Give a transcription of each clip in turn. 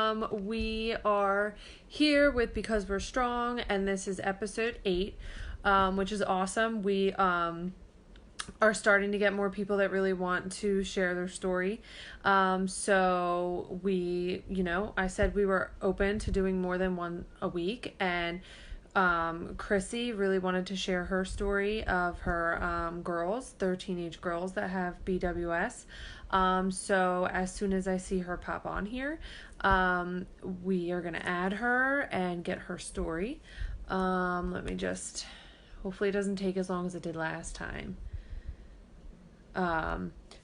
We are here with Because We're Strong, and this is episode 8, which is awesome. We are starting to get more people that really want to share their story. So I said we were open to doing more than one a week, and Chrissy really wanted to share her story of her girls, their teenage girls that have BWS. So as soon as I see her pop on here, we are going to add her and get her story. Let me just, hopefully it doesn't take as long as it did last time.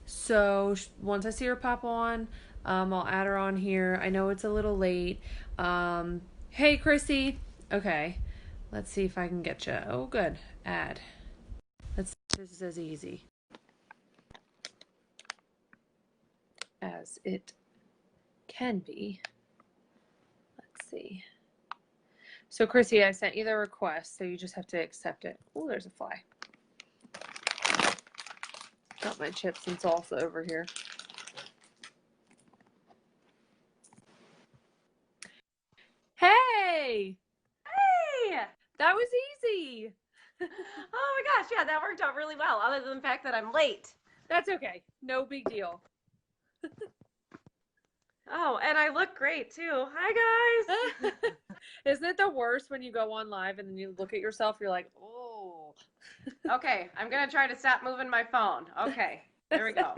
So once I see her pop on, I'll add her on here. I know it's a little late. Hey, Chrissy. Okay. Let's see if I can get you. Oh, good. Add. Let's see if this is as easy as it can be. Let's see. So, Chrissy, I sent you the request, so you just have to accept it. Oh, there's a fly. Got my chips and salsa over here. Hey! Hey! That was easy! Oh my gosh, yeah, that worked out really well, other than the fact that I'm late. That's okay. No big deal. Oh, and I look great too. Hi, guys! Isn't it the worst when you go on live and then you look at yourself, you're like, oh. Okay, I'm gonna try to stop moving my phone. Okay, there we go.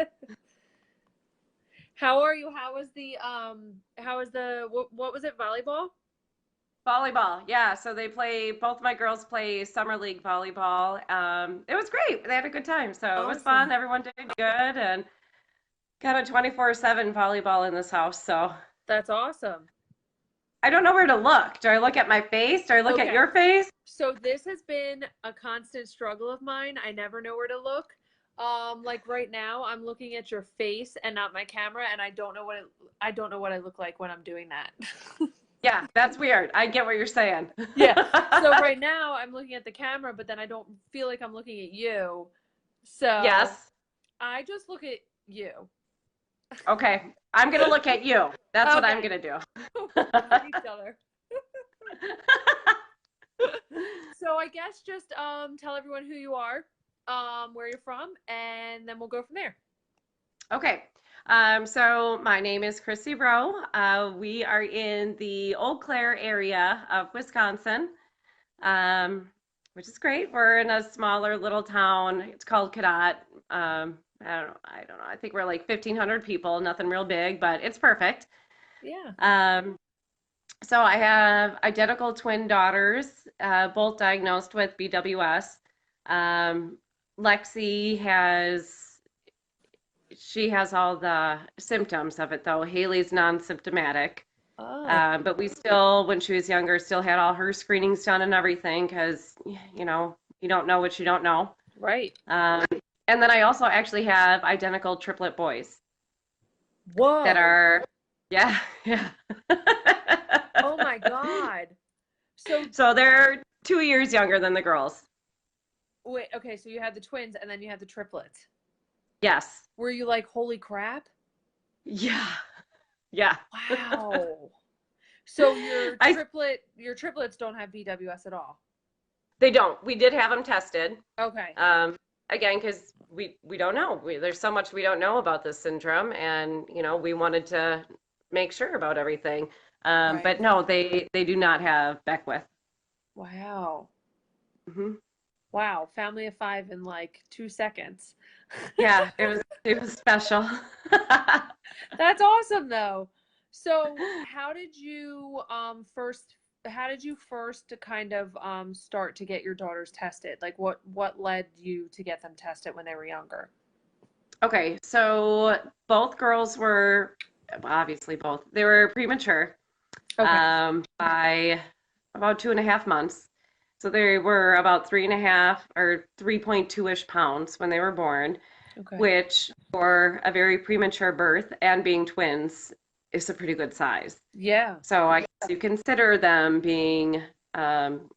How are you? How was the, what was it, volleyball? Volleyball, yeah, so both my girls play summer league volleyball. It was great. They had a good time, so it was Awesome. fun. Everyone did good, and got a 24/7 volleyball in this house, so That's awesome. I don't know where to look. Do I look at my face? Do I look at your face? So this has been a constant struggle of mine. I never know where to look. Like right now, I'm looking at your face and not my camera, and I don't know what I look like when I'm doing that. Yeah, that's weird. I get what you're saying. Yeah. So right now, I'm looking at the camera, but then I don't feel like I'm looking at you. So Yes. I just look at you. Okay. I'm going to look at you. That's what I'm Okay. going to do. Each other. So I guess just tell everyone who you are, where you're from, and then we'll go from there. Okay. So my name is Chrissy Rowe. We are in the Eau Claire area of Wisconsin, which is great. We're in a smaller little town. It's called Cadott. I don't know. I think we're like 1,500 people, nothing real big, but it's perfect. Yeah. So I have identical twin daughters, both diagnosed with BWS. Um, Lexi she has all the symptoms of it though. Haley's non-symptomatic. Oh. But we still, when she was younger, still had all her screenings done and everything because, you don't know what you don't know. Right. And then I also actually have identical triplet boys Whoa. that are, yeah, yeah. Oh my God. So they're 2 years younger than the girls. Wait, okay, so you had the twins and then you had the triplets. Yes. Were you like, holy crap? Yeah. Yeah. Wow. So I your triplets don't have BWS at all. They don't. We did have them tested. Okay. Again, because we don't know. There's so much we don't know about this syndrome, and we wanted to make sure about everything. Right. But no, they do not have Beckwith. Wow. Hmm. Wow. Family of 5 in like 2 seconds. Yeah, it was special. That's awesome though. So how did you first to kind of start to get your daughters tested? Like what led you to get them tested when they were younger? Okay, so both girls were, obviously both, they were premature Okay. by about 2.5 months. So they were about 3.5 or 3.2-ish pounds when they were born, Okay. which for a very premature birth and being twins is a pretty good size. Yeah. So I guess you consider them being, having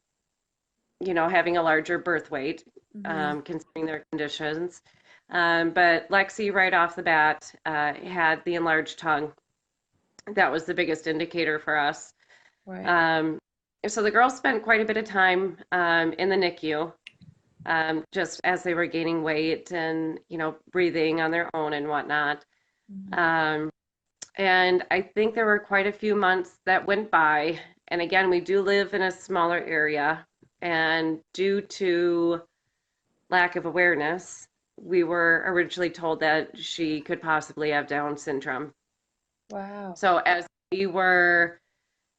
a larger birth weight, Mm-hmm. considering their conditions. But Lexi, right off the bat, had the enlarged tongue. That was the biggest indicator for us. Right. Um, so the girls spent quite a bit of time in the NICU, just as they were gaining weight and, breathing on their own and whatnot. Mhm. Um, and I think there were quite a few months that went by. And again, we do live in a smaller area. And due to lack of awareness, we were originally told that she could possibly have Down syndrome. Wow. So as we were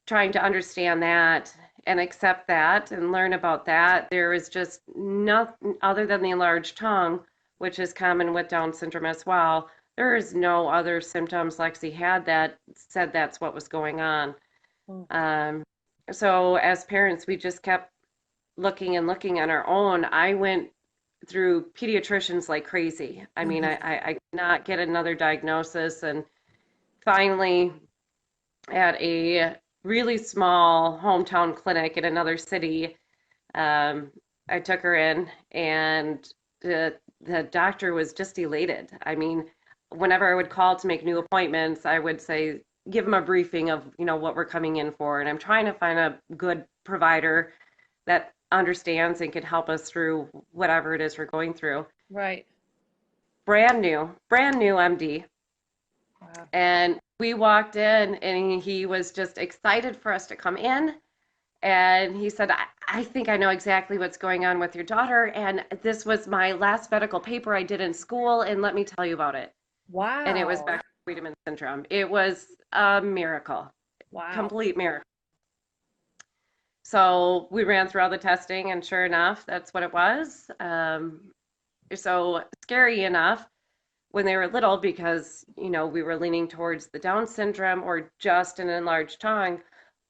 trying to understand that and accept that and learn about that, there is just nothing other than the enlarged tongue, which is common with Down syndrome as well. There is no other symptoms Lexi had that said that's what was going on. Oh. Um, so as parents, we just kept looking and looking on our own. I went through pediatricians like crazy. I mean, Mhm. I could not get another diagnosis, and finally at a really small hometown clinic in another city. Um, I took her in, and the doctor was just elated. I mean, whenever I would call to make new appointments, I would say, give them a briefing of what we're coming in for, and I'm trying to find a good provider that understands and can help us through whatever it is we're going through. Right. Brand new MD. Wow. And we walked in, and he was just excited for us to come in. And he said, I think I know exactly what's going on with your daughter. And this was my last medical paper I did in school. And let me tell you about it. And it was Wow. Becker-Wiedemann syndrome. It was a miracle, Wow. complete miracle. So we ran through all the testing, and sure enough, that's what it was. So scary enough when they were little because, we were leaning towards the Down syndrome or just an enlarged tongue.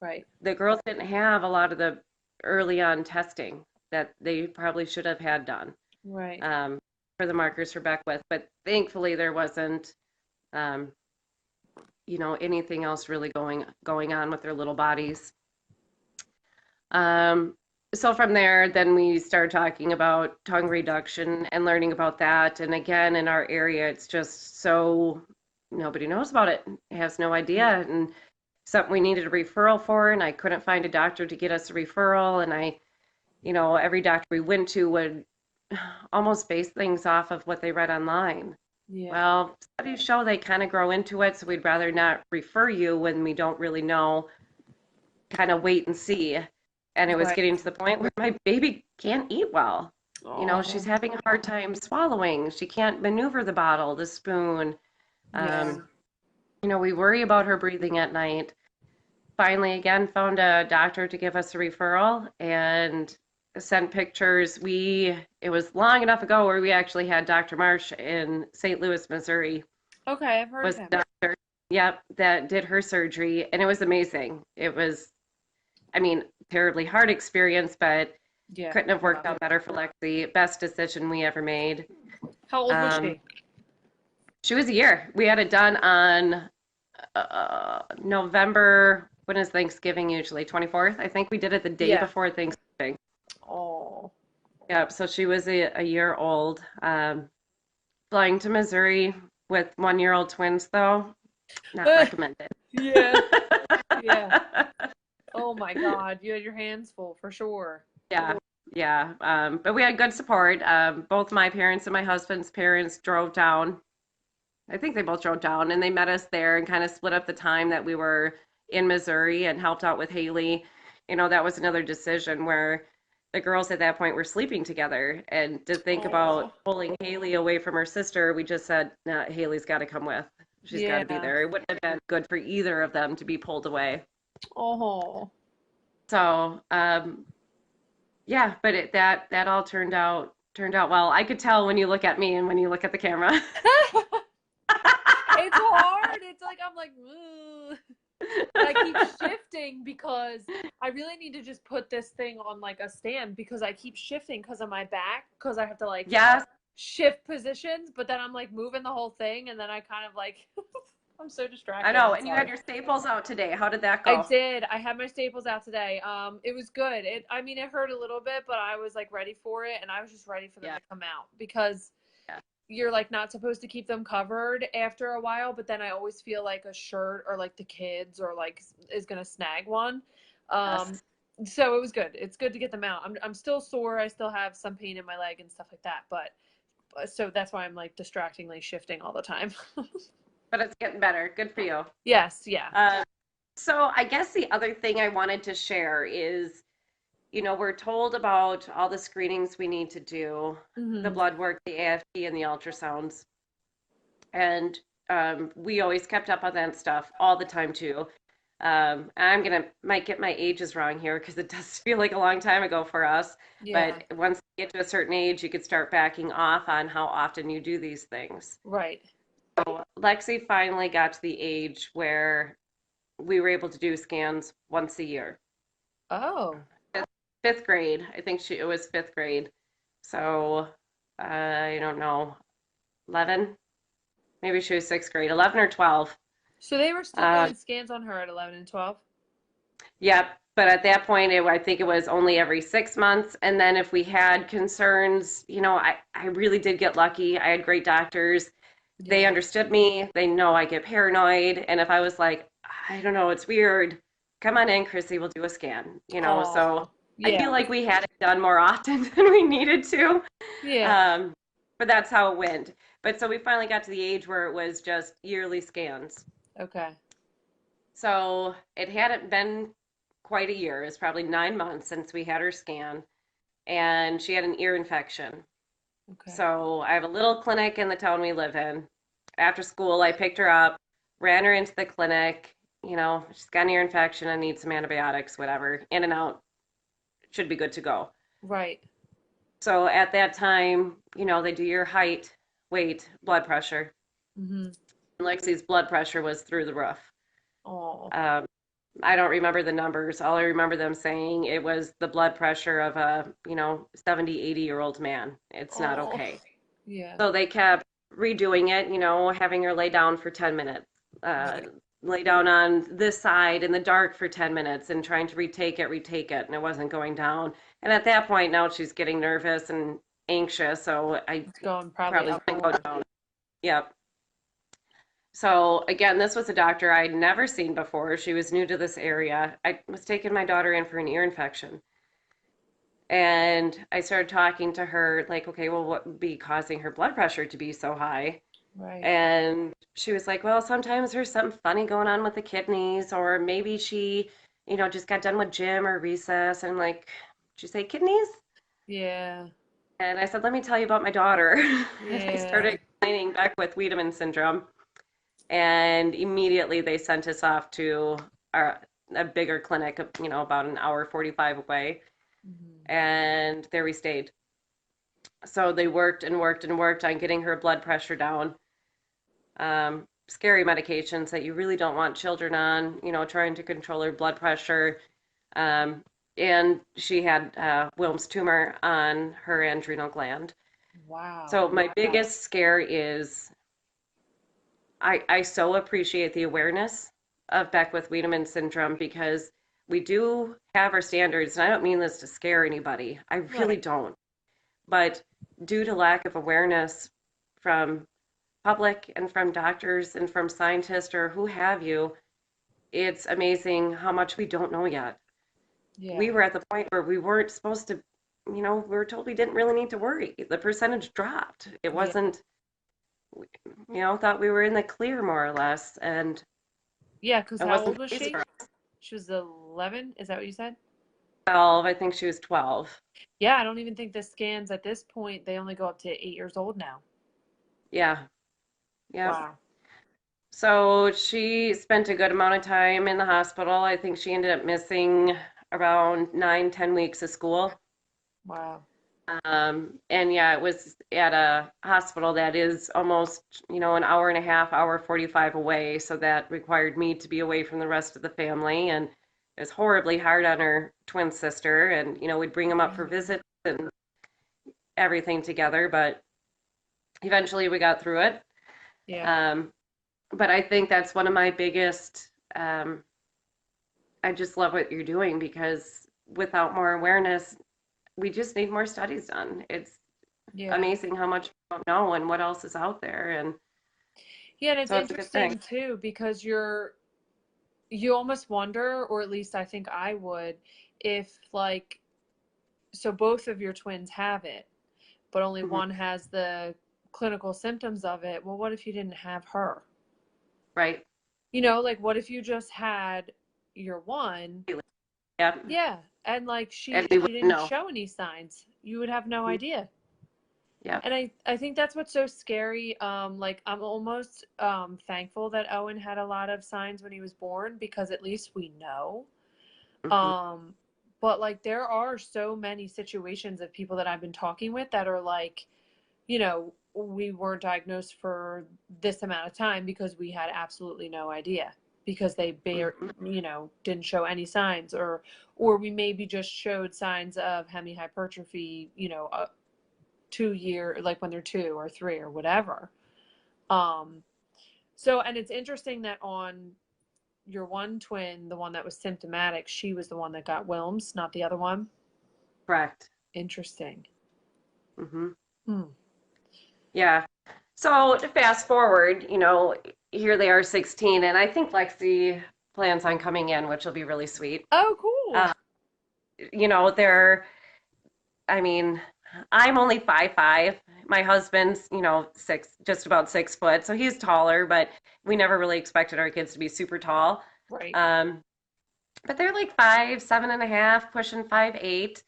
Right. The girls didn't have a lot of the early on testing that they probably should have had done Right. um, for the markers for Beckwith, but thankfully there wasn't, um, anything else really going on with their little bodies. Um, so from there, then we started talking about tongue reduction and learning about that. And again, in our area, it's just so nobody knows about it, has no idea. And something we needed a referral for, and I couldn't find a doctor to get us a referral. And every doctor we went to would almost base things off of what they read online. Yeah. Well, studies show they kind of grow into it, so we'd rather not refer you when we don't really know, kind of wait and see. And it was Right. getting to the point where my baby can't eat well. She's Oh. having a hard time swallowing. She can't maneuver the bottle, the spoon. Yeah. Um, we worry about her breathing at night. Finally, again, found a doctor to give us a referral and sent pictures. It was long enough ago where we actually had Dr. Marsh in St. Louis, Missouri, Okay, I've heard of was him. the doctor, yep, that did her surgery. And it was amazing. It was, I mean, terribly hard experience, but Yeah. couldn't have Wow. worked out better for Lexi. Best decision we ever made. How old was Um, she? she was a year. We had it done on November. When is Thanksgiving usually? 24th. I think we did it the day Yeah. before Thanksgiving. Oh. Yep. So she was a year old. Flying to Missouri with 1-year-old twins, though, not recommended. Yeah. Yeah. Oh my God. You had your hands full for sure. Yeah. Yeah. But we had good support. Both my parents and my husband's parents drove down. I think they both drove down and they met us there and kind of split up the time that we were in Missouri and helped out with Haley. That was another decision where the girls at that point were sleeping together. And to think about Oh. pulling Haley away from her sister, we just said, nah, Haley's got to come with. She's got to be Yeah. there. It wouldn't have been good for either of them to be pulled away. Oh. So, yeah, but that all turned out well. I could tell when you look at me and when you look at the camera. It's hard. It's like I'm like, "Ugh." But I keep shifting because I really need to just put this thing on like a stand because I keep shifting because of my back because I have to like Yes, shift positions, but then I'm like moving the whole thing and then I kind of like I'm so I distracted. know. I'm And you had sorry. your staples out today. How did that I go? did. I had my staples out today. It was good. I mean, it hurt a little bit, but I was like ready for it and I was just ready for them Yeah, to come out because yeah. you're like not supposed to keep them covered after a while, but then I always feel like a shirt or like the kids or like is gonna snag one. Um, Yes. so it was good. It's good to get them out. I'm still sore. I still have some pain in my leg and stuff like that, but so that's why I'm like distractingly shifting all the time. But it's getting better. Good for you. Yes, yeah. Uh, so I guess the other thing I wanted to share is, we're told about all the screenings we need to do, the Hmm. blood work, the AFT, and the ultrasounds. And we always kept up on that stuff all the time too. Might get my ages wrong here because it does feel like a long time ago for us. Yeah. But once you get to a certain age, you could start backing off on how often you do these things. Right. So Lexi finally got to the age where we were able to do scans once a year. Oh. Fifth grade, I think it was fifth grade. So I don't know, 11, maybe she was sixth grade, 11 or 12. So they were still Uh, doing scans on her at 11 and 12? Yep. But at that point, I think it was only every 6 months. And then if we had concerns, I really did get lucky. I had great doctors. They Yeah. understood me. They know I get paranoid. And if I was like, I don't know, it's weird, come on in, Chrissy, we'll do a scan, So Oh. I feel Yeah. like we had it done more often than we needed to. Yeah. Um, but that's how it went. But so we finally got to the age where it was just yearly scans. Okay. So it hadn't been quite a year. It's probably 9 months since we had her scan, and she had an ear infection. Okay. So I have a little clinic in the town we live in. After school, I picked her up, ran her into the clinic. She's got an ear infection and needs some antibiotics, whatever. In and out, should be good to go. Right. So at that time, they do your height, weight, blood pressure. Mm-hmm. And Lexi's blood pressure was through the roof. Oh. Um, I don't remember the numbers. All I remember them saying it was the blood pressure of a, 70, 80-year-old man. It's not Oh. okay. Yeah. So they kept redoing it, having her lay down for 10 minutes, uh, Right. lay down on this side in the dark for 10 minutes and trying to retake it, and it wasn't going down. And at that point, now she's getting nervous and anxious, so I It's going probably probably up wouldn't go more. down. Yep. So again, this was a doctor I'd never seen before. She was new to this area. I was taking my daughter in for an ear infection. And I started talking to her, like, okay, well, what would be causing her blood pressure to be so high? Right. And she was like, well, sometimes there's something funny going on with the kidneys, or maybe she, just got done with gym or recess. And I'm like, did you say kidneys? Yeah. And I said, let me tell you about my daughter. And I Yeah. started explaining Beckwith-Wiedemann syndrome. And immediately they sent us off to a bigger clinic, about an hour 45 away. Mm-hmm. And there we stayed. So they worked and worked and worked on getting her blood pressure down. Scary medications that you really don't want children on, trying to control her blood pressure. Um, and she had Wilms tumor on her adrenal gland. Wow. So my biggest scare is I so appreciate the awareness of Beckwith-Wiedemann syndrome because we do have our standards, and I don't mean this to scare anybody. I really Right. don't. But due to lack of awareness from public and from doctors and from scientists or who have you, it's amazing how much we don't know yet. We Yeah. were at the point where we weren't supposed to, we were told we didn't really need to worry. The percentage dropped. It Yeah. wasn't, thought we were in the clear more or less, and Yeah, because it how wasn't old was the case she? for She was 11? Is that what you said? 12. I think she was 12. Yeah, I don't even think the scans at this point, they only go up to 8 years old now. Yeah. Yep. Wow. So she spent a good amount of time in the hospital. I think she ended up missing around 9, 10 weeks of school. Wow. And yeah, it was at a hospital that is almost, an hour and a half, hour 45 away. So that required me to be away from the rest of the family. And it was horribly hard on her twin sister. And, we'd bring them up for Mhm. visits and everything together. But eventually we got through it. Yeah. Um, but I think that's one of my biggest, I just love what you're doing because without more awareness, we just need more studies done. It's Yeah. amazing how much don't know and what else is out there. And Yeah, and it's so it's a good thing. interesting too because you almost wonder, or at least I think I would, if like so both of your twins have it, but only Hmm. one has the clinical symptoms of it. Well, what if you didn't have her? Right. Like what if you just had your one? Yep. Yeah, and like And she we she wouldn't didn't know. show any signs. You would have no Mhm. idea. Yep. And I think that's what's so scary. Like I'm almost thankful that Owen had a lot of signs when he was born because at least we know. Hmm. Um, but like there are so many situations of people that I've been talking with that are like, we weren't diagnosed for this amount of time because we had absolutely no idea because they Hmm. didn't show any signs or we maybe just showed signs of hemihypertrophy, 2 year like when they're 2 or 3 or whatever. Um, so and it's interesting that on your one twin, the one that was symptomatic, she was the one that got Wilms, not the other one. Correct. Interesting. Hmm. Hmm. Yeah. So to fast forward, here they are 16, and I think Lexi plans on coming in, which will be really sweet. Oh, cool. Uh, they're, I mean, I'm only 5'5". My husband's, just about 6 foot, so he's taller, but we never really expected our kids to be super tall. Right. Um, but they're like 5'7.5", pushing 5'8".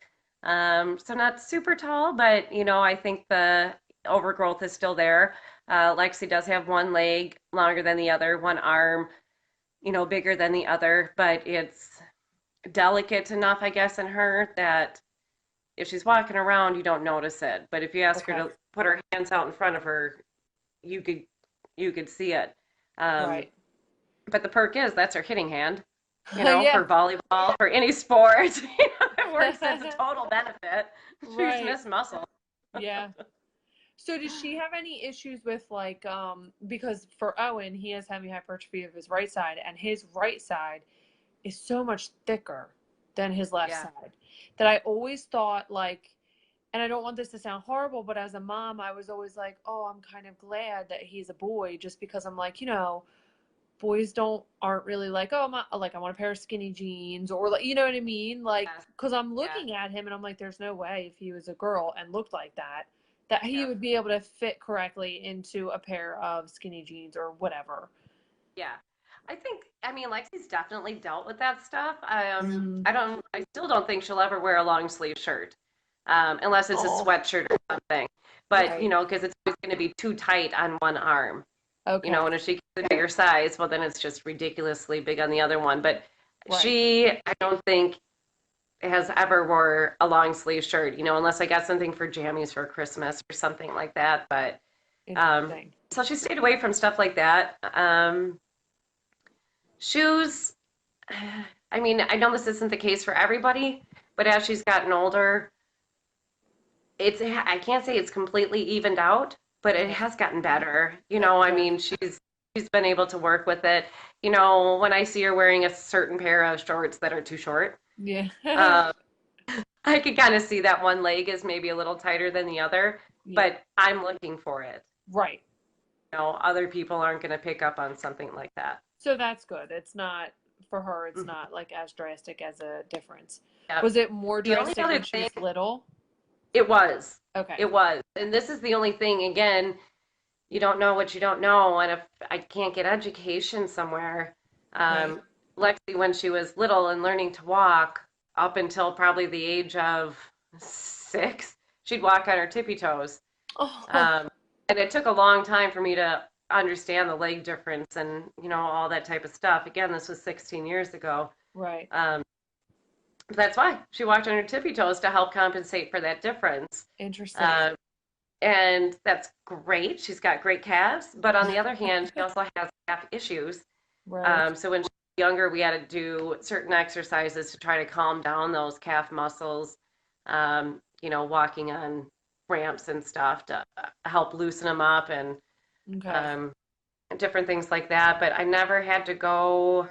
So not super tall, but I think the overgrowth is still there. Lexi does have one leg longer than the other, one arm, bigger than the other, but it's delicate enough, I guess, in her that if she's walking around, you don't notice it. But if you ask her Okay. to put her hands out in front of her, you could you could see it. Um, Right. but the perk is that's her hitting hand, Yeah. for volleyball, for any sport. It works. It's a total benefit. She's Right. missed muscle. Yeah. So does she have any issues with like because for Owen, he has hemihypertrophy of his right side and his right side is so much thicker than his left Yeah. side that I always thought like, and I don't want this to sound horrible, but as a mom, I was always like, oh, I'm kind of glad that he's a boy just because I'm like, boys aren't really like, oh, like I want a pair of skinny jeans or like, you know what I mean? Like, Yeah. because I'm Yeah. looking at him and I'm like, there's no way if he was a girl and looked like that he Yeah. would be able to fit correctly into a pair of skinny jeans or whatever. Yeah. I mean, Lexi's definitely dealt with that stuff. Mm. I still don't think she'll ever wear a long sleeve shirt, unless it's a Oh, sweatshirt or something. But, right. because it's always going to be too tight on one arm. Okay. And if she gets a bigger size, well, then it's just ridiculously big on the other one. But Right. I don't think, has ever wore a long sleeve shirt, unless I got something for jammies for Christmas or something like that. But Interesting. so she stayed away from stuff like that. Shoes, I mean, I know this isn't the case for everybody, but as she's gotten older, I can't say it's completely evened out, but it Okay. has gotten better. I Okay. mean, she's been able to work with it. When I see her wearing a certain pair of shorts that are too short, Yeah. um, I could kind of see that one leg is maybe a little tighter than the other, Yeah. but I'm looking for it. Right. Other people aren't going to pick up on something like that. So that's good. It's not for her, it's Mhm. not like as drastic as a difference. Yeah. Was it more The only drastic other when she thing, was little? it was, Okay. it was, and this is the only thing. Again, you don't know what you don't know, and if I can't get education somewhere, Right. um, Lexi, when she was little and learning to walk, up until probably the age of 6, she'd walk on her tippy toes. Oh, Um, and it took a long time for me to understand the leg difference and, all that type of stuff. Again, this was 16 years ago. right. Um, that's why she walked on her tippy toes to help compensate for that difference. Interesting. Um, and that's great. She's got great calves. But on the other hand, she also has calf issues. Right. So when she was younger, we had to do certain exercises to try to calm down those calf muscles, walking on ramps and stuff to help loosen them up and Okay. um, different things like that. But I never had to go,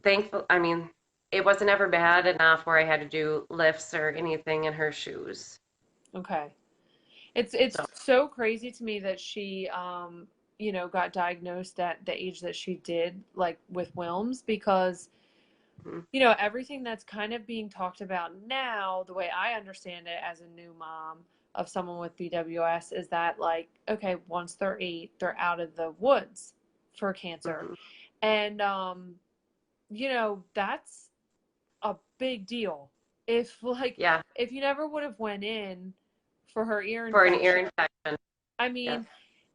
thankful. I mean, it wasn't ever bad enough where I had to do lifts or anything in her shoes. Okay. It's So, so crazy to me that she got diagnosed at the age that she did, like with Wilms, because mhm, everything that's kind of being talked about now, the way I understand it as a new mom of someone with BWS, is that, like, okay, once they're 8, they're out of the woods for cancer. mhm. And that's a big deal. If like Yeah, if you never would have went in for her ear for an ear infection, infection. I Yes. mean,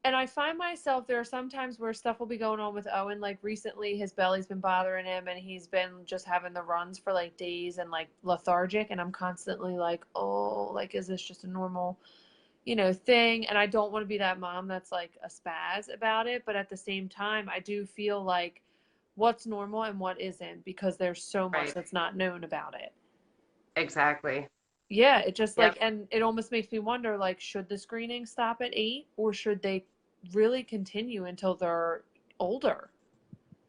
and I find myself, there are some times where stuff will be going on with Owen. Like recently, his belly's been bothering him, and he's been just having the runs for like days and like lethargic. And I'm constantly like, oh, like, is this just a normal, thing? And I don't want to be that mom that's like a spaz about it. But at the same time, I do feel like what's normal and what isn't, because there's so much Right. that's not known about it. Exactly. Yeah, it just Yep. like, and it almost makes me wonder, like, should the screening stop at 8, or should they really continue until they're older?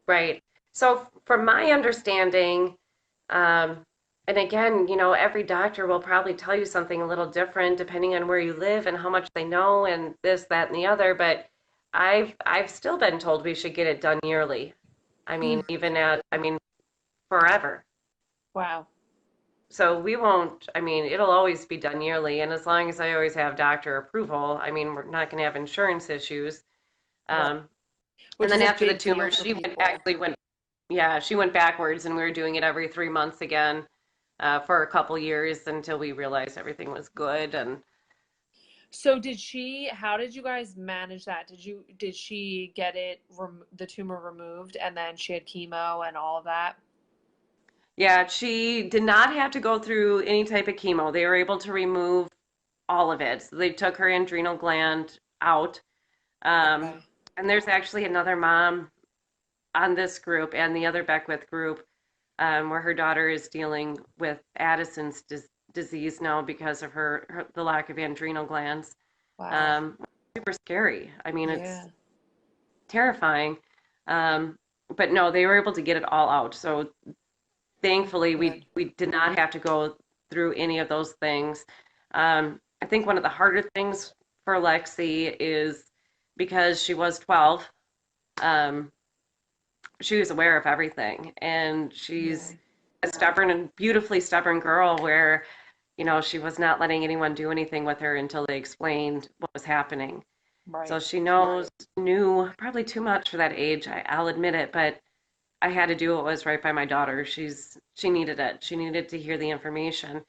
Right. So, from my understanding, um, and again, every doctor will probably tell you something a little different depending on where you live and how much they know and this, that, and the other. But I've still been told we should get it done yearly. I mean, forever. Wow. So we won't, it'll always be done yearly. And as long as I always have doctor approval, we're not going to have insurance issues. Right. Um, and Which is then a after the big deal tumor, for she went people. actually went, yeah, she went backwards and we were doing it every 3 months again for a couple years until we realized everything was good. And So how did you guys manage that? Did she get the tumor removed, and then she had chemo and all of that? yeah, she did not have to go through any type of chemo. They were able to remove all of it. So they took her adrenal gland out. Um, Okay. and there's actually another mom on this group and the other Beckwith group, where her daughter is dealing with Addison's disease now because of the lack of adrenal glands. Wow. Um, Super scary. It's Yeah. terrifying. Um, but no, they were able to get it all out. So thankfully, we Good. we did not have to go through any of those things. I think one of the harder things for Lexi is because she was 12. Um, she was aware of everything, and Yeah. she's a stubborn and beautifully stubborn girl where she was not letting anyone do anything with her until they explained what was happening. So Right. she knew probably too much for that age. I'll admit it, but I had to do what was right by my daughter. She needed it. She needed to hear the information.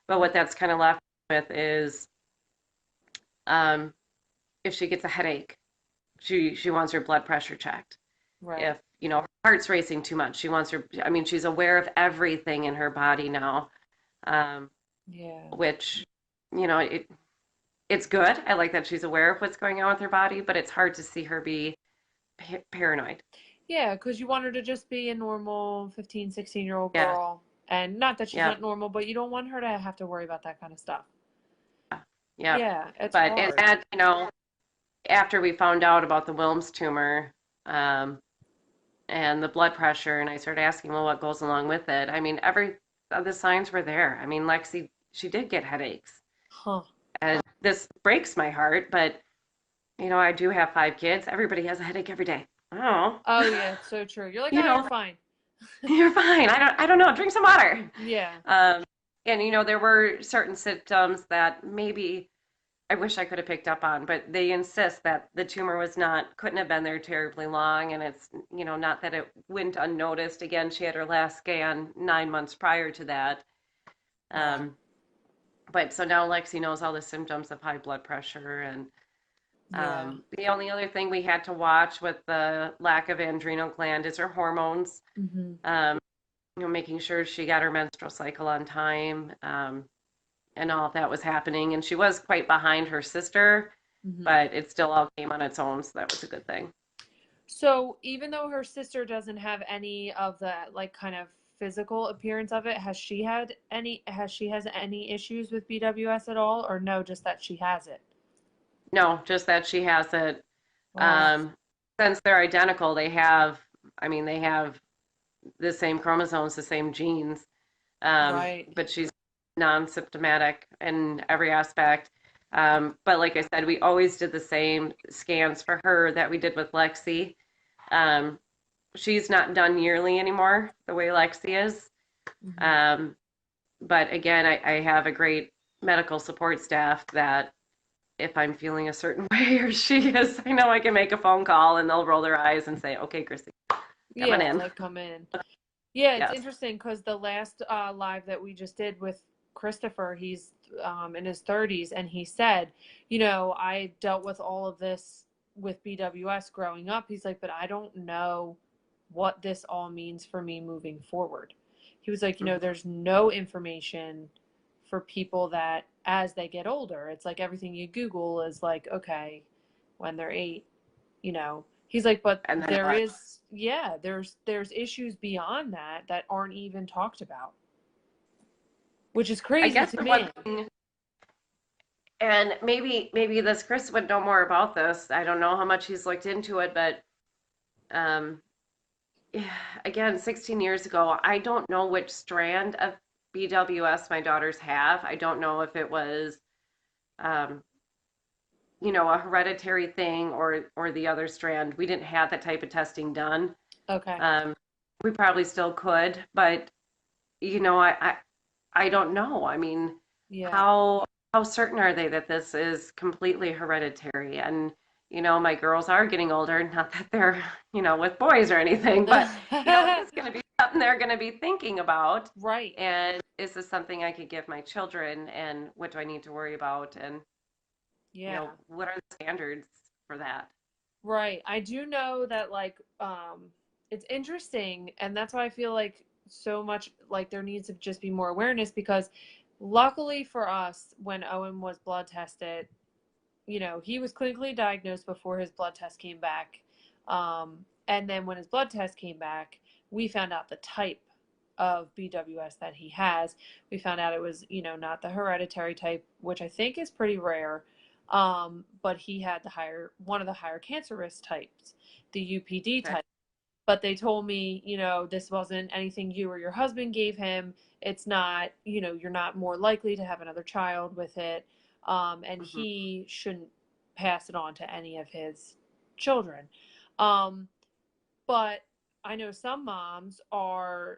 But what that's kind of left with is, um, if she gets a headache, she wants her blood pressure checked. Right. If her heart's racing too much, she wants her. She's aware of everything in her body now, um, Yeah. which it's good. I like that she's aware of what's going on with her body, but it's hard to see her be paranoid. Yeah, because you want her to just be a normal 15, 16-year-old Yeah, girl. And not that she's yeah, not normal, but you don't want her to have to worry about that kind of stuff. yeah. Yeah, it's But and hard. that, after we found out about the Wilms tumor, um, and the blood pressure, and I started asking, well, what goes along with it? Every the signs were there. Lexi, she did get headaches, Huh. and this breaks my heart, but I do have 5 kids. Everybody has a headache every day. Oh, Oh, yeah, it's so true. You're like, you oh, you're know, fine. you're fine. I don't know. Drink some water. Yeah. Um, and there were certain symptoms that maybe I wish I could have picked up on, but they insist that the tumor couldn't have been there terribly long, and it's, not that it went unnoticed. Again, she had her last scan 9 months prior to that. Wow. Um, but so now Lexi knows all the symptoms of high blood pressure, and Yeah. the only other thing we had to watch with the lack of adrenal gland is her hormones. Mm-hmm. Um, making sure she got her menstrual cycle on time. And all of that was happening. And she was quite behind her sister, Mm-hmm. but it still all came on its own, so that was a good thing. So even though her sister doesn't have any of the, like, kind of physical appearance of it, has she has any issues with BWS at all, or no, just that she has it? No, just that she has it. Wow. Um, since they're identical, they have the same chromosomes, the same genes, Right. but she's non-symptomatic in every aspect. But like I said, we always did the same scans for her that we did with Lexi. Um, she's not done yearly anymore, the way Lexi is. Hmm. Um, but again, I have a great medical support staff that if I'm feeling a certain way or she is, I know I can make a phone call and they'll roll their eyes and say, okay, Chrissy, come on Yeah, in. like come in. Yeah, it's Yes. interesting because the last live that we just did with Christopher, he's in his 30s, and he said, I dealt with all of this with BWS growing up. He's like, but I don't know what this all means for me moving forward. He was like, Mhm. there's no information for people that as they get older, it's like everything you Google is like, okay, when they're 8, he's like, but And then there what? is, yeah, there's issues beyond that aren't even talked about, which is I crazy guess to the one me. thing, and maybe this Chris would know more about this. I don't know how much he's looked into it, but um, yeah, again, 16 years ago, I don't know which strand of BWS my daughters have. I don't know if it was, um, a hereditary thing or the other strand. We didn't have that type of testing done. Okay. Um, we probably still could, but you know, I, I I don't know. I mean, Yeah. how certain are they that this is completely hereditary? And my girls are getting older. Not that they're with boys or anything, but is this going to be something they're going to be thinking about? Right. And is this something I could give my children? And what do I need to worry about? And Yeah. what are the standards for that? Right. I do know that, like, it's interesting, and that's why I feel like so much like there needs to just be more awareness, because luckily for us, when Owen was blood tested, he was clinically diagnosed before his blood test came back. And then when his blood test came back, we found out the type of BWS that he has. We found out it was, not the hereditary type, which I think is pretty rare. But he had one of the higher cancer risk types, the UPD Okay. type. But they told me, this wasn't anything you or your husband gave him. It's not, you're not more likely to have another child with it. And Hmm. he shouldn't pass it on to any of his children. Um, but I know some moms have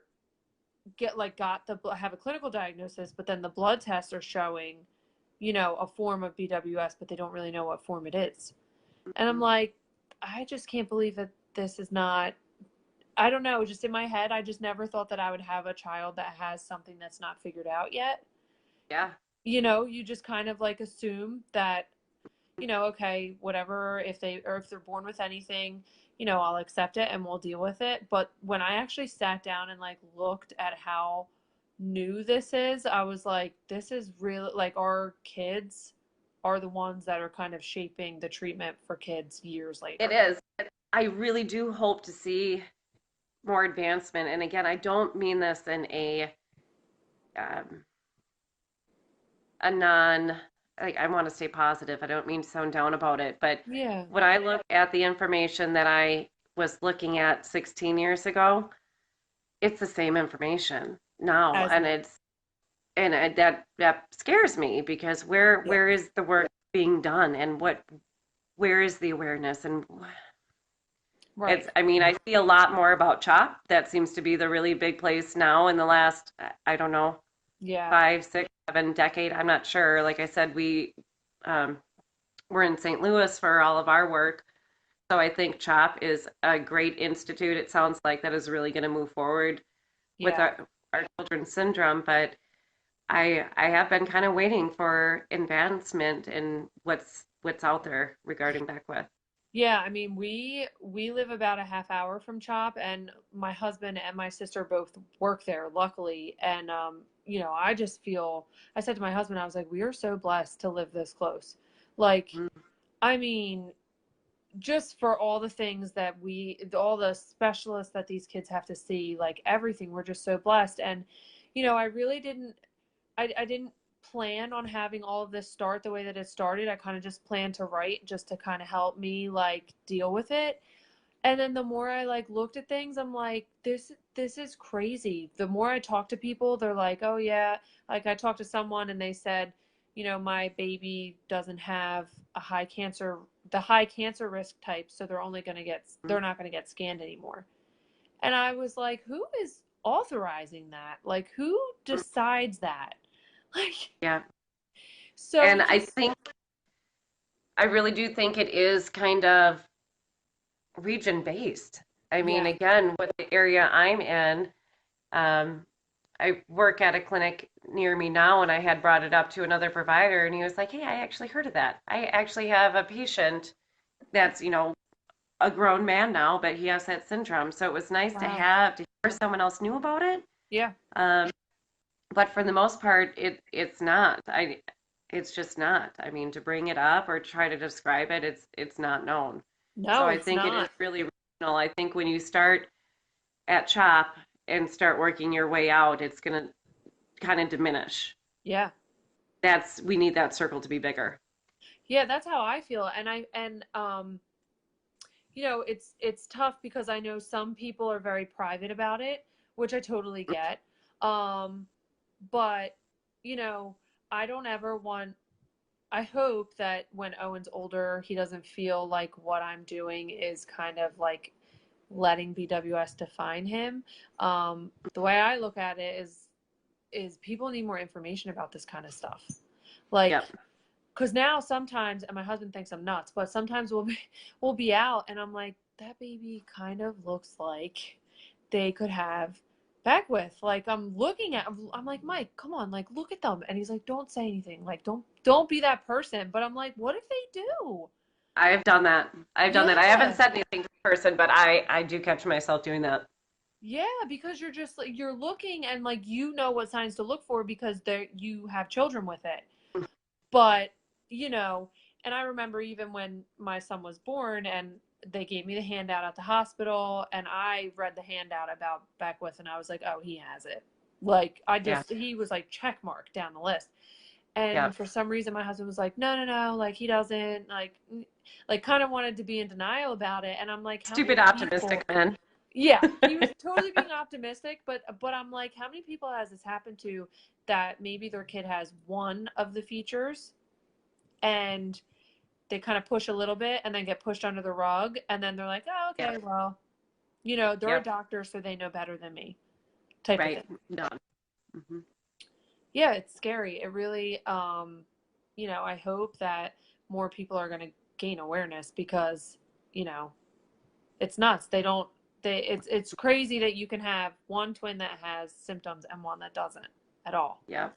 a clinical diagnosis, but then the blood tests are showing, a form of BWS, but they don't really know what form it is. And I'm Hmm. like, I just can't believe that this is not, I don't know, just in my head, I just never thought that I would have a child that has something that's not figured out yet. Yeah. You just kind of like assume that, okay, whatever, if they're born with anything, I'll accept it and we'll deal with it. But when I actually sat down and like looked at how new this is, I was like, this is really like our kids are the ones that are kind of shaping the treatment for kids years It later. is. I really do hope to see more advancement. And again, I don't mean this in um, a non, like, I want to stay positive. I don't mean to sound down about it, but Yeah. when I look at the information that I was looking at 16 years ago, it's the same information now, As and now. that scares me because where Yeah. where is the work being done and where is the awareness and Right. I mean, I see a lot more about CHOP. That seems to be the really big place now in the last, I don't know, Yeah. 5, 6, 7 decade. I'm not sure. Like I said, um, we're in St. Louis for all of our work. So I think CHOP is a great institute. It sounds like that is really going to move forward with Yeah. our children's syndrome. But I have been kind of waiting for advancement in what's out there regarding Beckwith. Yeah, I mean, we live about a half hour from CHOP, and my husband and my sister both work there, luckily. And I just feel, I said to my husband, I was like, we are so blessed to live this close. Like, Mm. I mean, just for all the things that all the specialists that these kids have to see, like everything, we're just so blessed. And I really I didn't plan on having all of this start the way that it started. I kind of just planned to write just to kind of help me like deal with it. And then the more I like looked at things, I'm like, this is crazy. The more I talk to people, they're like, "Oh yeah." Like I talked to someone and they said, my baby doesn't have a high cancer, the high cancer risk type, so they're not going to get scanned anymore. And I was like, who is authorizing that? Like, who decides that? Like, Yeah. so And it just, I really do think it is kind of region based. I mean, yeah. again, with the area I'm in, um, I work at a clinic near me now, and I had brought it up to another provider, and he was like, "Hey, I actually heard of that. I actually have a patient that's, a grown man now, but he has that syndrome." So it was nice Wow. to hear someone else knew about it. Yeah. Um, but for the most part, it's not. It's just not. I mean, to bring it up or try to describe it, it's not known. So No, I it's think it is not. really regional. I think when you start at CHOP and start working your way out, it's going to kind of diminish. Yeah. We need that circle to be bigger. Yeah, that's how I feel. It's tough because I know some people are very private about it, which I totally get. Um, but you know, I don't ever want I hope that when Owen's older, he doesn't feel like what I'm doing is kind of like letting BWS define him. The way I look at it is people need more information about this kind of stuff. Like, Yep. because now sometimes, and my husband thinks I'm nuts, but sometimes we'll be out, and I'm like, that baby kind of looks like they could have back with. Like I'm looking at, I'm like, Mike, come on, like look at them, and he's like, don't say anything, like don't be that person. But I'm like, what if they do? I've done that. I've done that. I haven't Yeah. said anything to the person, but I do catch myself doing that. Yeah, because you're just like you're looking and like what signs to look for because you have children with it. But, you know, and I remember even when my son was born and they gave me the handout at the hospital and I read the handout about Beckwith and I was like, oh, he has it. Like, Yeah. he was like check mark down the list. Yeah. And for some reason, my husband was like, no, no, no, like, he doesn't, like kind of wanted to be in denial about it. And I'm like, how many Stupid optimistic people, man. yeah, he was totally being optimistic, but I'm like, how many people has this happened to that maybe their kid has one of the features and they kind of push a little bit and then get pushed under the rug and then they're like, oh, Yeah. okay, well, they're a Yep. doctor, so they know better than me, type of Right. thing. Done. Hmm. Yeah, it's scary. It really, I hope that more people are going to gain awareness because, you know, it's nuts. It's crazy that you can have one twin that has symptoms and one that doesn't at all. Yeah.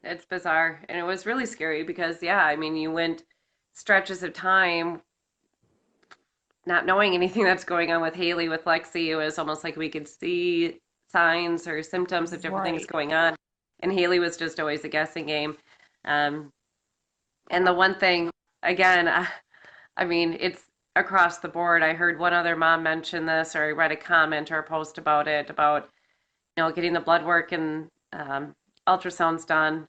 It's bizarre. And it was really scary because, yeah, I mean, you went stretches of time not knowing anything that's going on with Haley, with Lexi. It was almost like we could see signs or symptoms of different things Right. going on. And Haley was just always a guessing game. Um, and the one thing, again, I mean, it's across the board. I heard one other mom mention this, or I read a comment or a post about it, about, getting the blood work and ultrasounds done.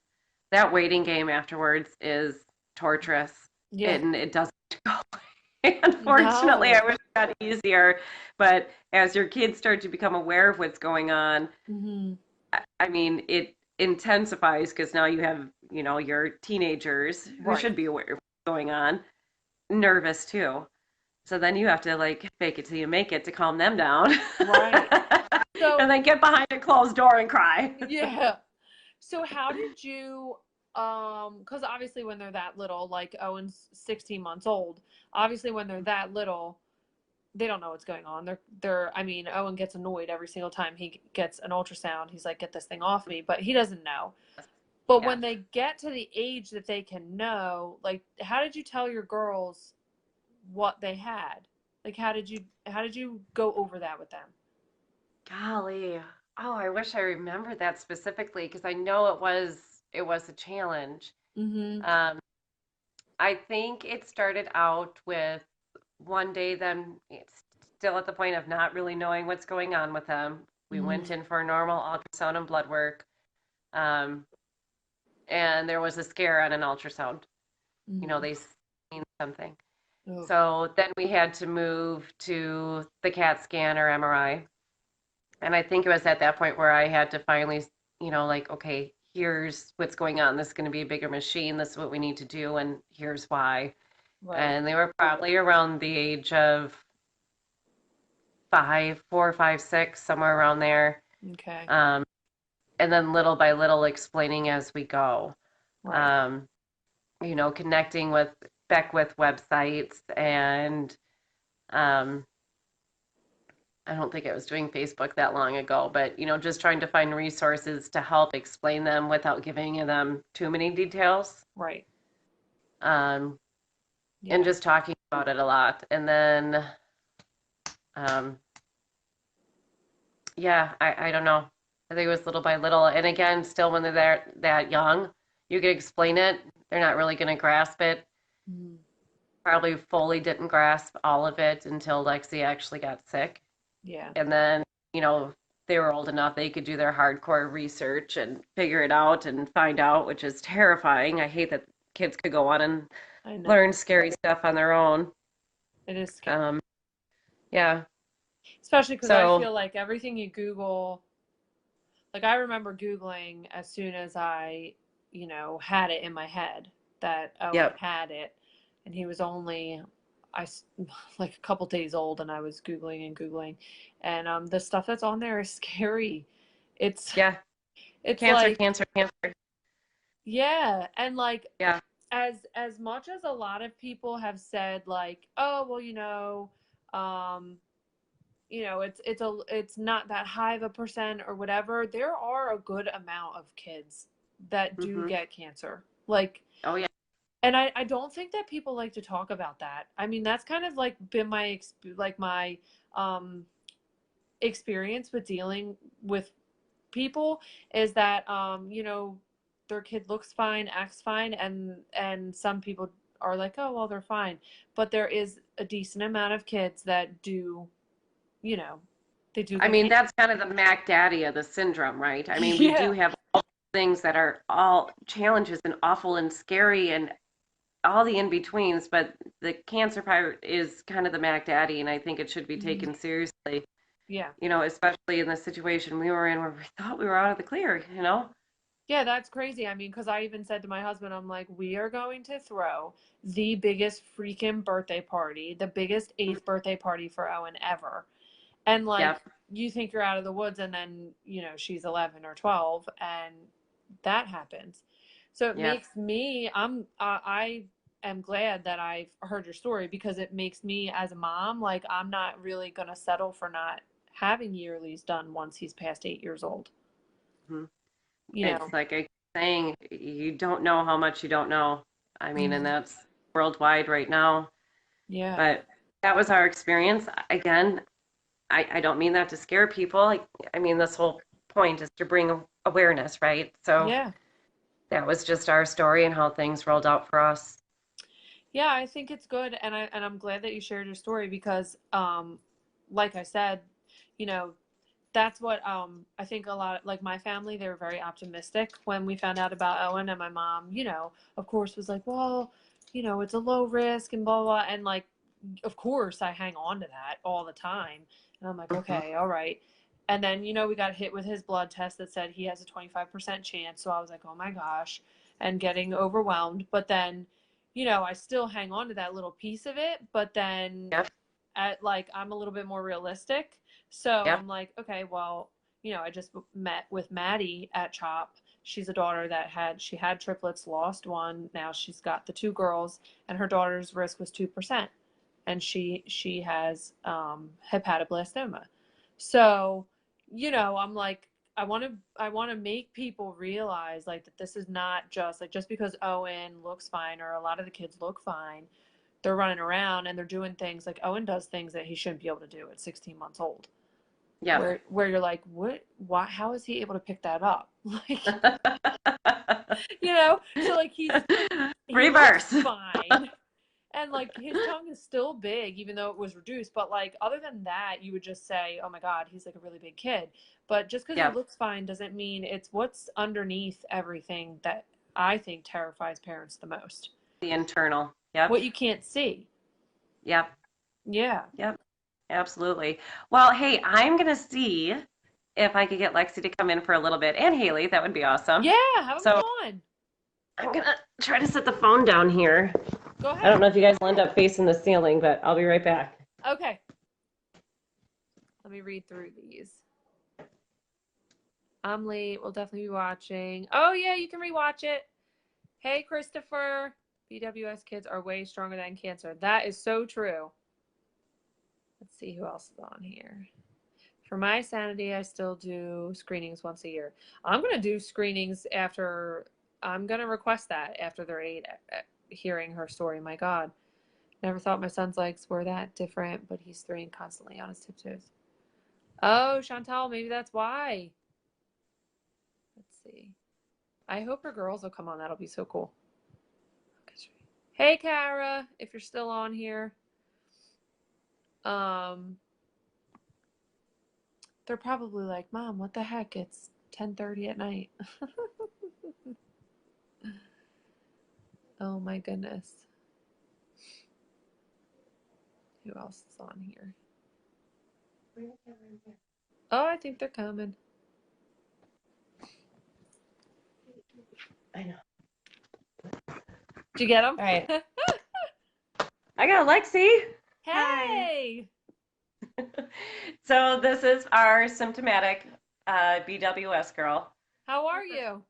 That waiting game afterwards is torturous, Yeah. and it doesn't go. Unfortunately, No. I wish it got easier, but as your kids start to become aware of what's going on, Hmm. I mean, it intensifies because now you have, your teenagers who Right. should be aware of what's going on, nervous too. So then you have to like fake it till you make it to calm them down. Right. And So, then get behind a closed door and cry. yeah. So how did you because obviously when they're that little, like Owen's 16 months old, obviously when they're that little, they don't know what's going on. I mean, Owen gets annoyed every single time he gets an ultrasound. He's like, get this thing off me, but he doesn't know. But Yeah. when they get to the age that they can know, like how did you tell your girls what they had? Like how did you go over that with them? Golly. Oh, I wish I remembered that specifically because I know it was a challenge. Mhm. Um, I think it started out with one day them it's still at the point of not really knowing what's going on with them. We went Mhm. in for a normal ultrasound and blood work, um, and there was a scare on an ultrasound. Mhm. They seen something. Ugh. So then we had to move to the CAT scan or MRI. And I think it was at that point where I had to finally, like, okay, here's what's going on. This is going to be a bigger machine. This is what we need to do, and here's why. Right. And they were probably around the age of 5, 4, 5, 6, somewhere around there. Okay. Um, and then little by little explaining as we go. Right. Um, connecting with Beckwith websites and um, I don't think I was doing Facebook that long ago, but just trying to find resources to help explain them without giving them too many details. Right. Um, and Yeah. just talking about it a lot. And then, um, yeah, I don't know. I think it was little by little. And again, still when they're that young, you can explain it. They're not really going to grasp it. Mm. Probably fully didn't grasp all of it until Lexi actually got sick. Yeah. And then, you know, they were old enough they could do their hardcore research and figure it out and find out, which is terrifying. I hate that kids could go on and I know. learn scary stuff on their own. It is scary. Um, yeah. Especially because I So, feel like everything you Google, like I remember Googling as soon as I, had it in my head that Owen yep. had it, and he was only, like a couple days old, and I was Googling and Googling, and the stuff that's on there is scary. It's, Yeah. it's Cancer, like, cancer, cancer. yeah, and like Yeah. as much as a lot of people have said, like, oh well, um it's not that high of a percent or whatever. There are a good amount of kids that do hmm get cancer. Like, Oh, yeah. and I don't think that people like to talk about that. I mean, that's kind of like been my um experience with dealing with people is that their kid looks fine, acts fine, and some people are like, oh well, they're fine. But there is a decent amount of kids that do, you know, they do I get mean, cancer. that's kind of the Mac Daddy of the syndrome, right? I mean, we do Yeah. have all things that are all challenges and awful and scary and all the in-betweens, but the cancer part is kind of the Mac Daddy, and I think it should be Mhm. taken seriously, Yeah. especially in the situation we were in where we thought we were out of the clear. Yeah, that's crazy. I mean, because I even said to my husband, I'm like, we are going to throw the biggest freaking birthday party, the biggest eighth birthday party for Owen ever. And like, Yep, you think you're out of the woods, and then, she's 11 or 12, and that happens. So it yep. makes me, I am glad that I've heard your story because it makes me as a mom, like, I'm not really going to settle for not having yearlies done once he's past 8 years old, hmm you know? It's like I keep saying, you don't know how much you don't know. I mean, and Mhm. that's worldwide right now. Yeah. But that was our experience. Again, I don't mean that to scare people. I mean, this whole point is to bring awareness, right? So Yeah. that was just our story and how things rolled out for us. Yeah, I think it's good, and I'm glad that you shared your story because, like I said, you know, that's what I think a lot, like my family, they were very optimistic when we found out about Owen, and my mom, of course was like, well, it's a low risk and blah blah, and like, of course I hang on to that all the time, and I'm like, hmm okay, all right. And then, we got hit with his blood test that said he has a 25% chance. So I was like, oh my gosh, and getting overwhelmed. But then, I still hang on to that little piece of it. But then, Yep, I'm a little bit more realistic. So yep, I'm like, okay, well, I just met with Maddie at CHOP. She's a daughter that she had triplets, lost one. Now she's got the two girls, and her daughter's risk was 2%, and she has hepatoblastoma. So, I'm like, I want to make people realize, like, that this is not just like, just because Owen looks fine or a lot of the kids look fine, they're running around and they're doing things like Owen does things that he shouldn't be able to do at 16 months old. yep. Where you're like, what? Why? How is he able to pick that up? Like, so like he looks Reverse. fine, and like his tongue is still big even though it was reduced, but like other than that you would just say, oh my god, he's like a really big kid. But just because he Yep, looks fine doesn't mean it's what's underneath everything that I think terrifies parents the most. the internal. Yep, What you can't see. yep, Yeah. yep. Absolutely. Well, hey, I'm gonna see if I could get Lexi to come in for a little bit and Haley, that would be awesome. Yeah, have them So come on. I'm gonna try to set the phone down here. Go I don't ahead. know if you guys will end up facing the ceiling, but I'll be right back. Okay. Let me read through these. I'm late. We'll definitely be watching. Oh, yeah, you can rewatch it. Hey, Christopher. BWS kids are way stronger than cancer. That is so true. Let's see who else is on here. For my sanity, I still do screenings once a year. I'm going to do screenings after, I'm going to request that after they're 8, hearing her story. My God. Never thought my son's legs were that different, but he's 3 and constantly on his tiptoes. Oh, Chantal, maybe that's why. Let's see. I hope her girls will come on. That'll be so cool. Hey, Kara, if you're still on here. They're probably like, Mom, what the heck? It's 10:30 at night. Oh my goodness. Who else is on here? Oh, I think they're coming. I know. Did you get them? All right. I got Lexi. Hey. So this is our symptomatic BWS girl. How are you?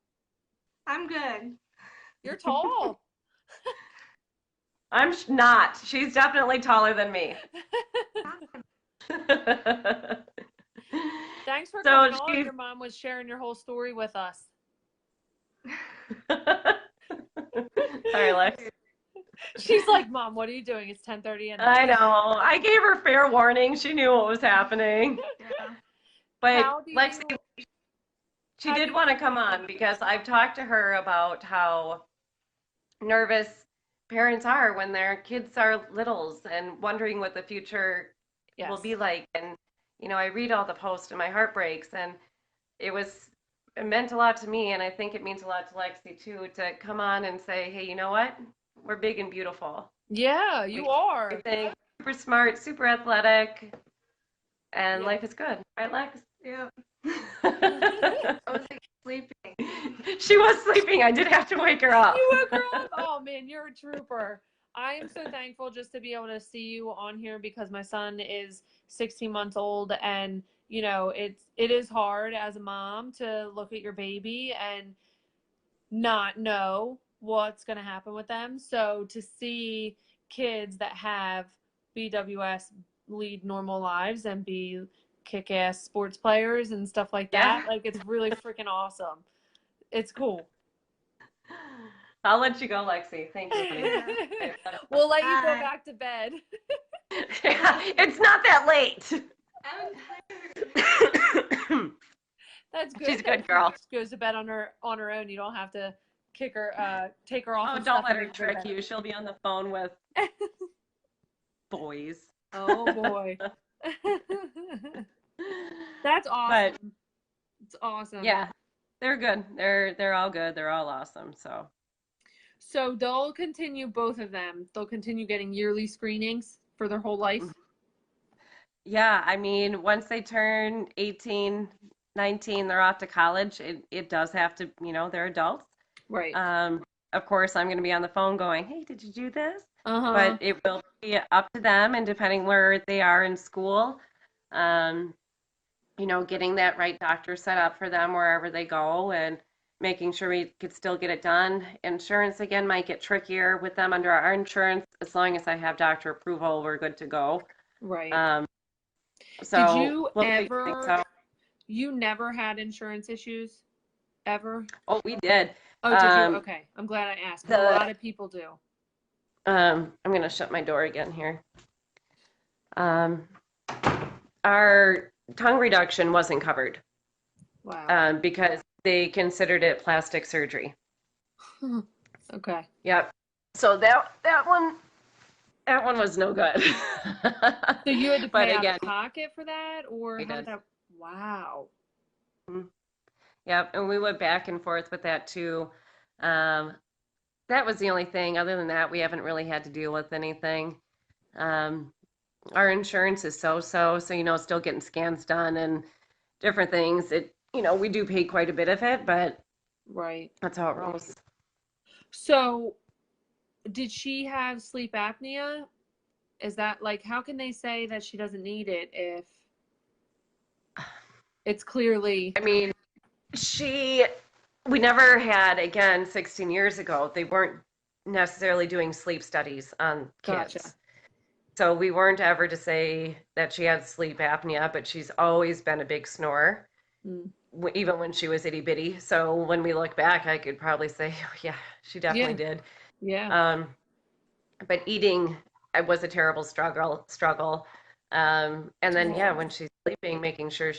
I'm good. You're tall. I'm not. She's definitely taller than me. Thanks for So coming on. Your mom was sharing your whole story with us. Sorry, Lex. She's like, Mom, what are you doing? It's 10:30 at night. I know. I gave her fair warning. She knew what was happening. Yeah. But How do Lexi, you- she how do did you- want to come on because I've talked to her about how nervous parents are when their kids are littles and wondering what the future will be like. And, you know, I read all the posts and my heart breaks. And it meant a lot to me. And I think it means a lot to Lexi too, to come on and say, hey, you know what? We're big and beautiful. Yeah, you are. Everything, super smart, super athletic, and Yeah. life is good. Right, Lex? Yeah. I was like sleeping. She was sleeping. I did have to wake her up. You woke her up? Oh, man, you're a trooper. I am so thankful just to be able to see you on here because my son is 16 months old and, you know, it is hard as a mom to look at your baby and not know what's going to happen with them. So to see kids that have BWS lead normal lives and be kick-ass sports players and stuff like that, like it's really freaking awesome. It's cool. I'll let you go, Lexi. Thank you, honey. We'll let you go Bye. back to bed. It's not that late. That's good. She's a good girl. She goes to bed on her own. You don't have to kick her, take her off. Oh, and don't stuff let and her make her trick bed. you. She'll be on the phone with boys. Oh boy. That's awesome. But it's awesome. yeah, they're good. They're all good. They're all awesome. So they'll continue, both of them. They'll continue getting yearly screenings for their whole life. Yeah, I mean, once they turn 18, 19, they're off to college. It does have to, you know, they're adults. Right. Of course, I'm going to be on the phone going, hey, did you do this? Uh-huh. But it will be up to them, and depending where they are in school, you know, getting that right doctor set up for them wherever they go and making sure we could still get it done. Insurance, again, might get trickier with them under our insurance. As long as I have doctor approval, we're good to go. Right. So Did you we'll figure things out. you never had insurance issues? Ever? Oh, we did. Oh, did you? Okay. I'm glad I asked. 'Cause a lot of people do. I'm going to shut my door again here. Our tongue reduction wasn't covered. Wow. Because they considered it plastic surgery. Okay. Yep. So that one was no good. So you had to But pay out again, of pocket for that, or we how did. did that? Wow. Yep, and we went back and forth with that too. That was the only thing. Other than that, we haven't really had to deal with anything. Our insurance is so, you know, still getting scans done and different things. We do pay quite a bit of it, but Right. that's how it rolls. So, did she have sleep apnea? Is that like, how can they say that she doesn't need it if it's clearly. I mean, we never had, again, 16 years ago, they weren't necessarily doing sleep studies on Gotcha. kids. So we weren't ever to say that she had sleep apnea, but she's always been a big snorer, Mm. even when she was itty bitty. So when we look back, I could probably say, oh, yeah, she definitely did. Yeah. But eating was a terrible struggle. And then, yeah, when she's sleeping, making sure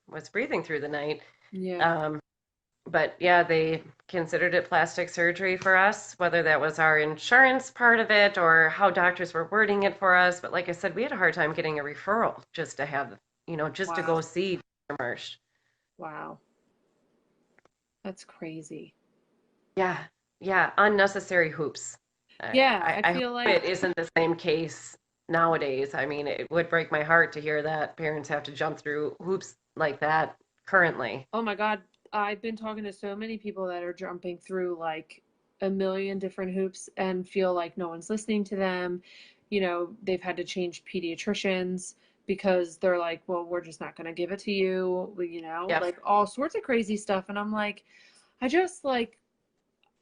was breathing through the night. Yeah. But yeah, they considered it plastic surgery for us, whether that was our insurance part of it or how doctors were wording it for us. But like I said, we had a hard time getting a referral just to have, just to Wow. go see Mersh. Wow. That's crazy. Yeah, yeah, unnecessary hoops. Yeah, I I feel hope like. it isn't the same case nowadays. I mean, it would break my heart to hear that parents have to jump through hoops like that currently. Oh my God, I've been talking to so many people that are jumping through like a million different hoops and feel like no one's listening to them. They've had to change pediatricians because they're like, well, we're just not going to give it to you, Yep. like all sorts of crazy stuff. And I'm like, I just like,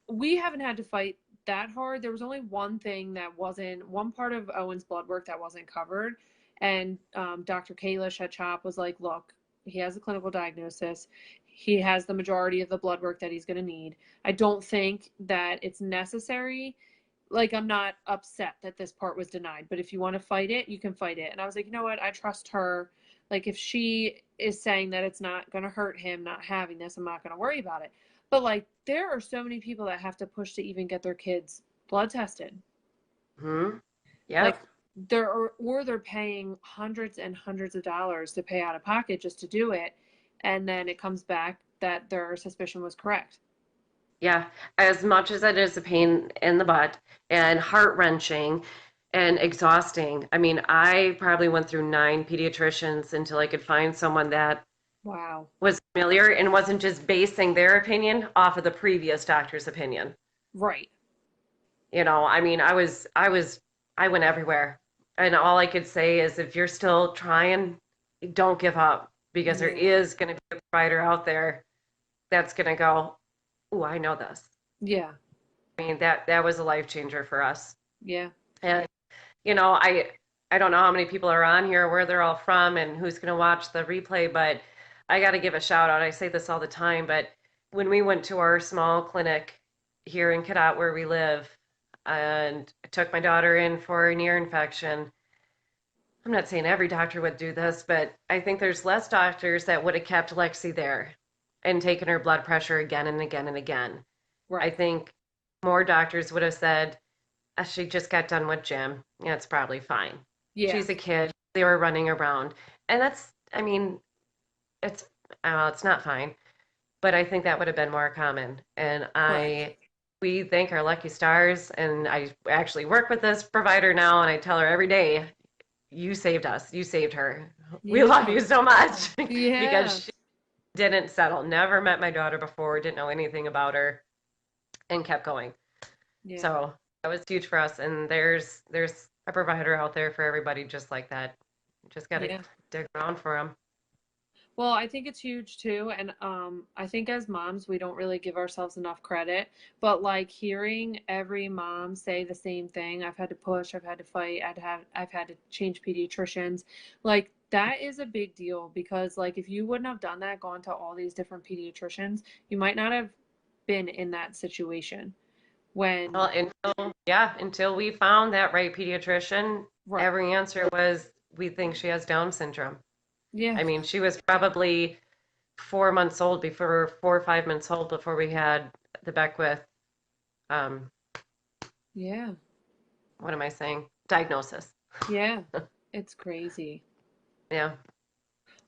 we haven't had to fight that hard. There was only one part of Owen's blood work that wasn't covered. And Dr. Kalish at CHOP was like, look, he has a clinical diagnosis. He has the majority of the blood work that he's going to need. I don't think that it's necessary. Like, I'm not upset that this part was denied, but if you want to fight it, you can fight it. And I was like, you know what? I trust her. Like, if she is saying that it's not going to hurt him not having this, I'm not going to worry about it. But like, there are so many people that have to push to even get their kids blood tested. Hmm. Yep. Like, they're paying hundreds and hundreds of dollars to pay out of pocket just to do it, and then it comes back that their suspicion was correct. Yeah, as much as it is a pain in the butt and heart-wrenching and exhausting. I mean, I probably went through 9 pediatricians until I could find someone that Wow. was familiar and wasn't just basing their opinion off of the previous doctor's opinion. Right. I mean, I went everywhere. And all I could say is if you're still trying, don't give up because there Yeah. is going to be a provider out there that's going to go, oh, I know this. Yeah. I mean, that was a life changer for us. Yeah. And I don't know how many people are on here, where they're all from, and who's going to watch the replay, but I got to give a shout out. I say this all the time, but when we went to our small clinic here in Cadott, where we live, and I took my daughter in for an ear infection, I'm not saying every doctor would do this, but I think there's less doctors that would have kept Lexi there and taken her blood pressure again and again and again. I Right. think more doctors would have said, she just got done with gym. Yeah, it's probably fine. Yeah. She's a kid. They were running around. And I mean, it's, it's not fine, but I think that would have been more common. And Correct. we thank our lucky stars. And I actually work with this provider now, and I tell her every day, you saved us. You saved her. We love you so much Yeah. because she didn't settle. Never met my daughter before, didn't know anything about her, and kept going. Yeah. So that was huge for us. And there's a provider out there for everybody just like that. Just got to dig around for them. Well, I think it's huge too, and I think as moms we don't really give ourselves enough credit. But like hearing every mom say the same thing, I've had to push, I've had to fight, I've had to change pediatricians. Like that is a big deal because like if you wouldn't have done that, gone to all these different pediatricians, you might not have been in that situation. When Well, until we found that right pediatrician, Right. every answer was we think she has Down syndrome. Yeah. I mean, she was probably 4 months old 4 or 5 months old before we had the Beckwith, Yeah. what am I saying? Diagnosis. Yeah. It's crazy. Yeah.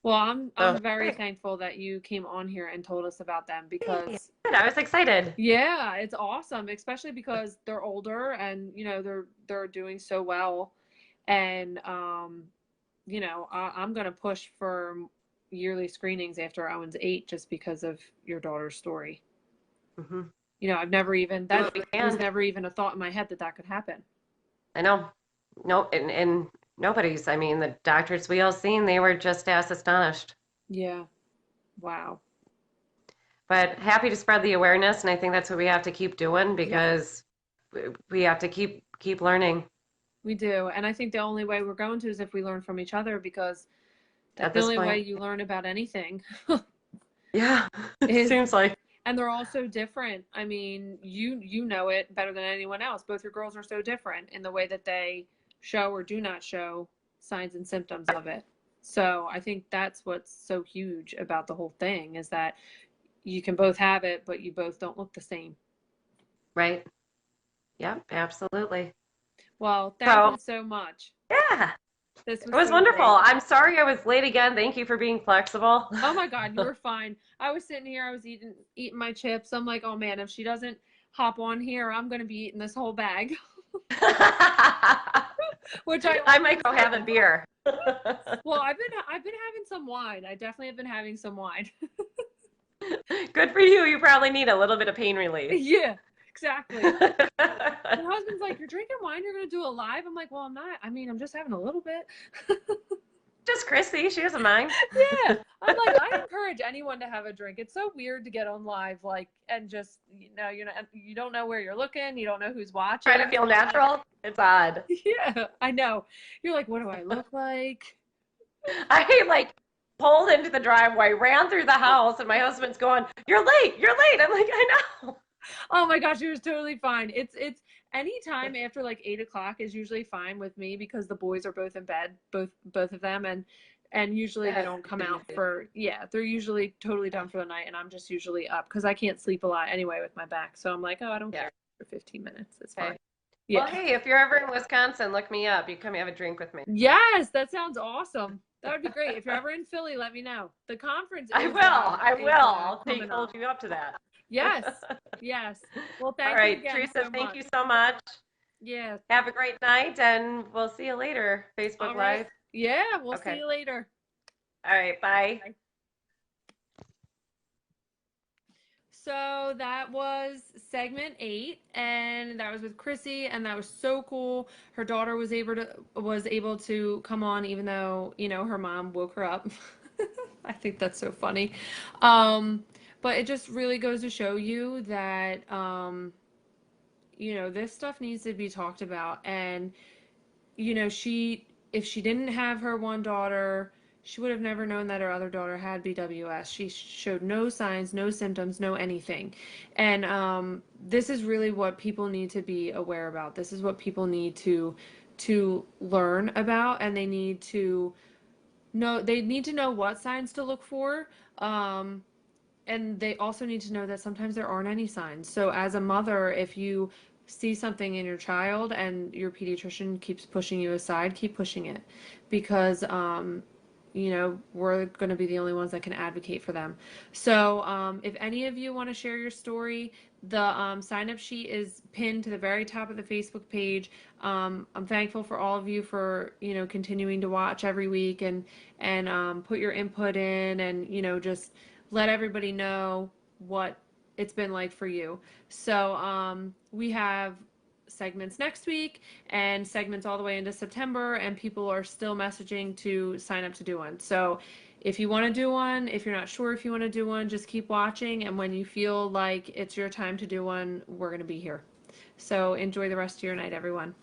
Well, I'm So very thankful that you came on here and told us about them because good. I was excited. yeah, it's awesome, especially because they're older and they're doing so well. And I'm gonna push for yearly screenings after Owen's 8 just because of your daughter's story. Mm-hmm. You know, I've never even, Do that what we was can. never even a thought in my head that that could happen. I know. No, and nobody's, I mean, the doctors we all seen, they were just as astonished. Yeah. Wow. But happy to spread the awareness, and I think that's what we have to keep doing Yeah, because we have to keep learning we do. And I think the only way we're going to is if we learn from each other, because that's at the this only way point. you learn about anything Yeah, it is, seems like. and they're all so different. I mean, you know it better than anyone else. Both your girls are so different in the way that they show or do not show signs and symptoms of it. So I think that's what's so huge about the whole thing, is that you can both have it, but you both don't look the same. Right. Yep, absolutely. Well, thank So, you so much. yeah, This it was was so wonderful. great. I'm sorry I was late again. Thank you for being flexible. Oh my God, you were fine. I was sitting here, I was eating my chips. I'm like, oh man, if she doesn't hop on here, I'm gonna be eating this whole bag. Which I might go have a beer. well, I've been having some wine. I definitely have been having some wine. Good for you. You probably need a little bit of pain relief. Yeah, exactly. My husband's like, you're drinking wine, you're gonna do a live? I'm like, well, I'm not. I mean, I'm just having a little bit. Just Chrissy, she doesn't mind. Yeah, I'm like, I encourage anyone to have a drink. It's so weird to get on live, like, and just, you don't know where you're looking, you don't know who's watching. Trying to feel natural. It's odd. Yeah, I know. You're like, what do I look like? I like pulled into the driveway, ran through the house, and my husband's going, "You're late. You're late." I'm like, "I know." Oh my gosh, it was totally fine. It's any time after like 8 o'clock is usually fine with me, because the boys are both in bed, both of them, and usually they don't come out for, yeah, they're usually totally done for the night, and I'm just usually up because I can't sleep a lot anyway with my back. So I'm like, oh, I don't care for 15 minutes. It's fine. Okay. Yeah. Well, hey, if you're ever in Wisconsin, look me up. You come have a drink with me. Yes, that sounds awesome. That would be great. If you're ever in Philly, let me know. The conference I is, will. I will. I'll coming hold up. you up to that. Yes. Yes. Well, thank All you right, again Teresa, so thank much. you so much. Yeah. Have a great night, and we'll see you later. Facebook All right. Live. Yeah, we'll Okay. see you later. All right, bye. Bye. So that was segment 8, and that was with Chrissy, and that was so cool. Her daughter was able to come on, even though, her mom woke her up. I think that's so funny. But it just really goes to show you that this stuff needs to be talked about. And if she didn't have her one daughter, she would have never known that her other daughter had BWS. She showed no signs, no symptoms, no anything. And this is really what people need to be aware about. This is what people need to learn about, and they need to know what signs to look for. And they also need to know that sometimes there aren't any signs. So as a mother, if you see something in your child and your pediatrician keeps pushing you aside, keep pushing it, because we're going to be the only ones that can advocate for them. So if any of you want to share your story, the sign up sheet is pinned to the very top of the Facebook page. I'm thankful for all of you for continuing to watch every week and put your input in, and just let everybody know what it's been like for you. So we have segments next week and segments all the way into September, and people are still messaging to sign up to do one. So if you want to do one, if you're not sure if you want to do one, just keep watching, and when you feel like it's your time to do one, we're going to be here. So enjoy the rest of your night, everyone.